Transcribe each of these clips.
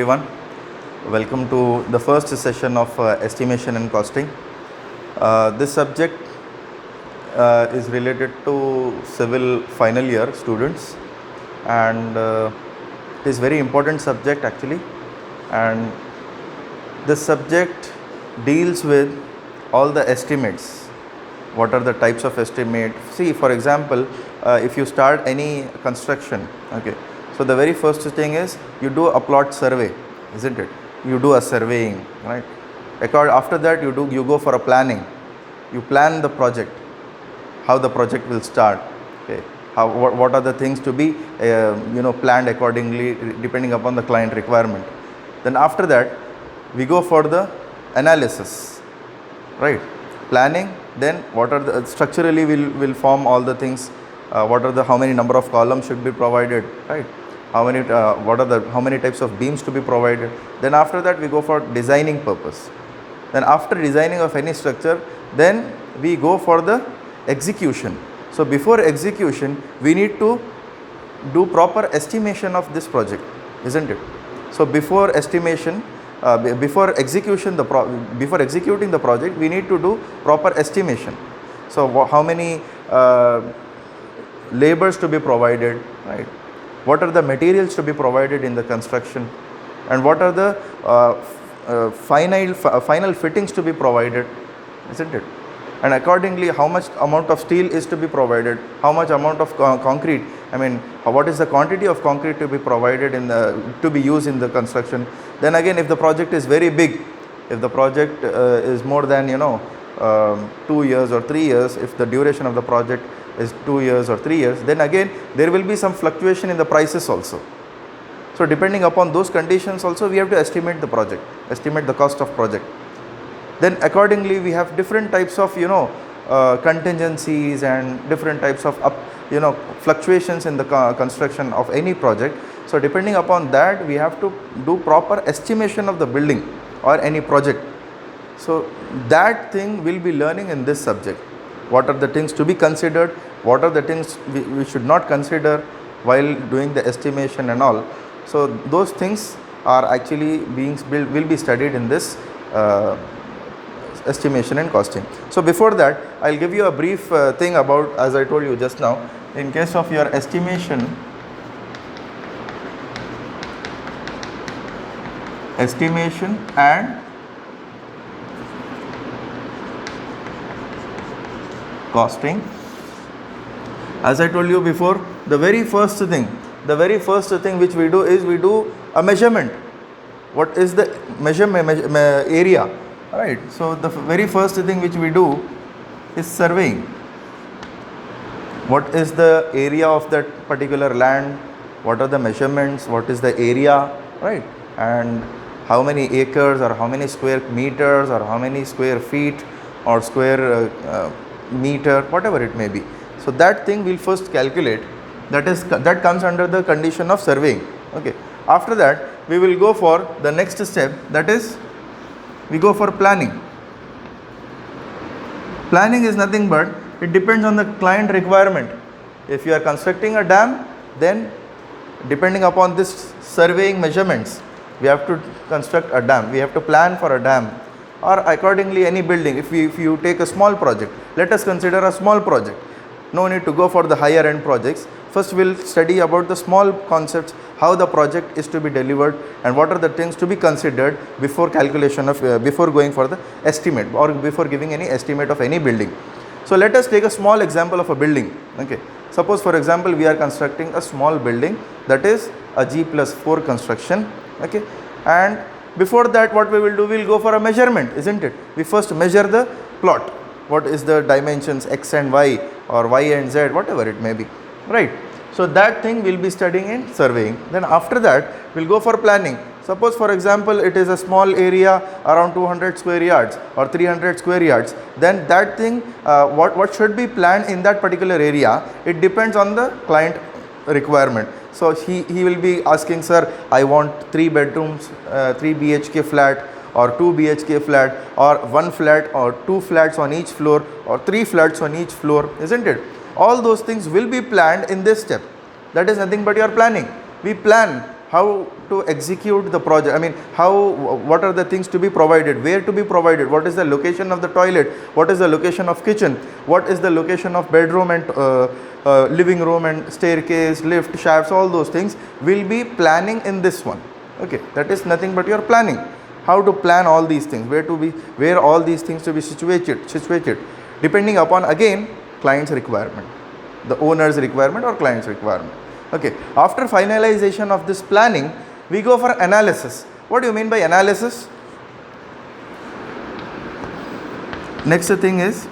Everyone, welcome to the first session of estimation and costing. This subject is related to civil final year students, and it is very important subject actually, and this subject deals with all the estimates. What are the types of estimate? See, for example, if you start any construction, okay, so the very first thing is you do a plot survey, isn't it? You do a surveying, right? After that, you go for a planning. You plan the project, how the project will start, okay? What are the things to be planned accordingly depending upon the client requirement. Then after that, we go for the analysis, right? Planning. Then what are the structurally will form all the things. What are the how many number of columns should be provided, right? How many types of beams to be provided. Then after that we go for designing purpose. Then after designing of any structure, then we go for the execution. So before execution, we need to do proper estimation of this project, isn't it? So before estimation, before executing the project, we need to do proper estimation. So how many labors to be provided, right? What are the materials to be provided in the construction, and what are the final fittings to be provided, isn't it? And accordingly, how much amount of steel is to be provided, how much amount of concrete, what is the quantity of concrete to be provided to be used in the construction. Then again, if the project is very big, if the project is more than 2 years or 3 years, if the duration of the project is 2 years or 3 years, then again there will be some fluctuation in the prices also. So depending upon those conditions also, we have to estimate the project, estimate the cost of project. Then accordingly, we have different types of contingencies and different types of fluctuations in the construction of any project. So depending upon that, we have to do proper estimation of the building or any project. So that thing we'll be learning in this subject. What are the things to be considered, what are the things we should not consider while doing the estimation and all. So those things are actually will be studied in this estimation and costing. So before that, I'll give you a brief thing about, as I told you just now, in case of your estimation and costing. As I told you before, the very first thing which we do is we do a measurement. What is the area, right? So the very first thing which we do is surveying. What is the area of that particular land? What are the measurements? What is the area, right? And how many acres or how many square meters or how many square feet or square meter, whatever it may be. So that thing we'll first calculate. That comes under the condition of surveying. Okay. After that, we will go for the next step, that is we go for planning. Planning is nothing but it depends on the client requirement. If you are constructing a dam, then depending upon this surveying measurements, we have to construct a dam. We have to plan for a dam, or accordingly any building. If you take a small project, let us consider a small project. No need to go for the higher end projects. First we'll study about the small concepts, how the project is to be delivered and what are the things to be considered before calculation of before going for the estimate or before giving any estimate of any building. So let us take a small example of a building. Okay, suppose for example we are constructing a small building, that is a G+4 construction. Okay, and before that what we will do, we'll go for a measurement, isn't it? We first measure the plot. What is the dimensions x and y or y and z, whatever it may be, right? So that thing we'll be studying in surveying. Then after that we'll go for planning. Suppose for example it is a small area around 200 square yards or 300 square yards, then that thing what should be planned in that particular area, it depends on the client requirement. So he will be asking, sir, I want 3 bedrooms, 3 BHK flat or 2 BHK flat or 1 flat or 2 flats on each floor or 3 flats on each floor, isn't it? All those things will be planned in this step. That is nothing but your planning. We plan how to execute the project. I mean, what are the things to be provided, where to be provided, what is the location of the toilet, what is the location of kitchen, what is the location of bedroom and living room and staircase, lift, shafts, all those things will be planning in this one. Okay, that is nothing but your planning. How to plan all these things, where all these things to be situated, depending upon again client's requirement, the owner's requirement or client's requirement. Okay, after finalization of this planning, we go for analysis. What do you mean by analysis? Next thing is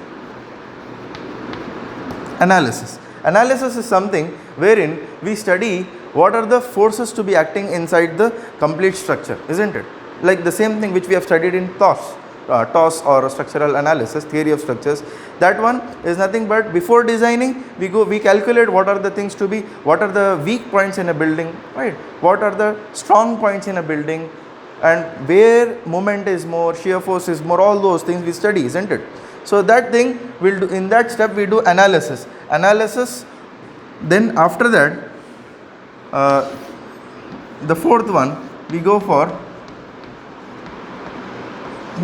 analysis. Analysis is something wherein we study what are the forces to be acting inside the complete structure, isn't it? Like the same thing which we have studied in TOS or structural analysis, theory of structures. That one is nothing but before designing we calculate what are the things to be, what are the weak points in a building, right? What are the strong points in a building, and where moment is more, shear force is more, all those things we study, isn't it? So that thing we'll do, in that step we do analysis. Then after that the fourth one we go for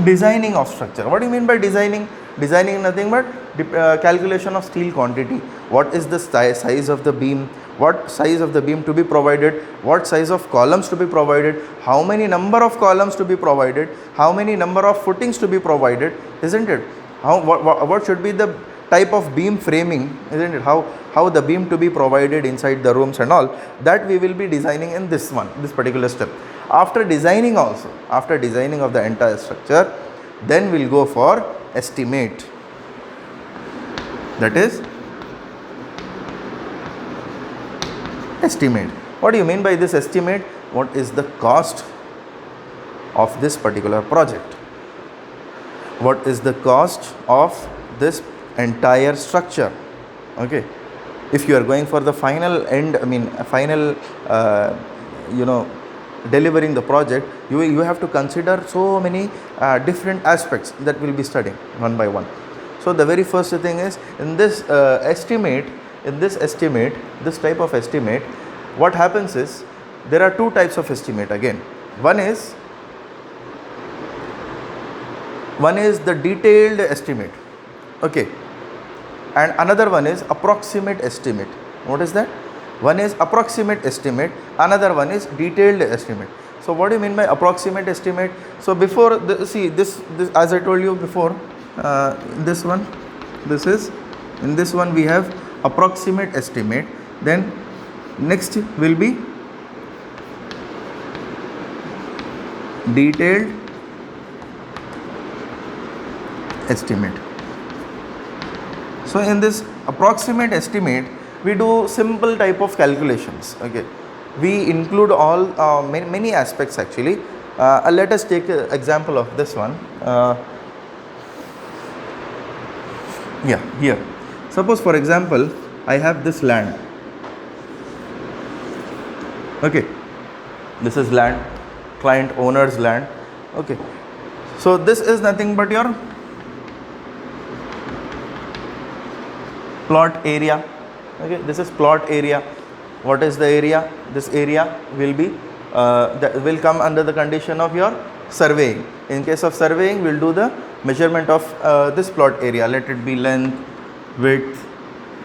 designing of structure. What do you mean by designing? Designing nothing but calculation of steel quantity. What is the size of the beam? What size of the beam to be provided? What size of columns to be provided? How many number of columns to be provided? How many number of footings to be provided? Isn't it? What should be the type of beam framing? Isn't it? How the beam to be provided inside the rooms and all that we will be designing in this particular step. After designing of the entire structure, then we'll go for estimate. That is estimate. What do you mean by this estimate? What is the cost of this particular project? What is the cost of this entire structure? Okay, if you are going for the final end, delivering the project, you have to consider so many different aspects that we'll be studying one by one. So the very first thing is in this type of estimate, what happens is there are two types of estimate again. One is the detailed estimate, okay, and another one is approximate estimate. What is that? One is approximate estimate, another one is detailed estimate. So what do you mean by approximate estimate? So before this as I told you before, in this one we have approximate estimate, then next will be detailed estimate. So in this approximate estimate, we do simple type of calculations. Okay, we include all many aspects actually. Let us take an example of this one. Here, suppose for example I have this land. Okay, this is land, client owner's land. Okay, so this is nothing but your plot area. Okay, this is plot area. What is the area? This area will be that will come under the condition of your surveying. In case of surveying, we'll do the measurement of this plot area. Let it be length, width,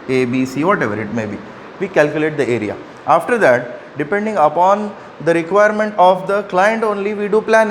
A, B, C, whatever it may be. We calculate the area. After that, depending upon the requirement of the client only, we do planning.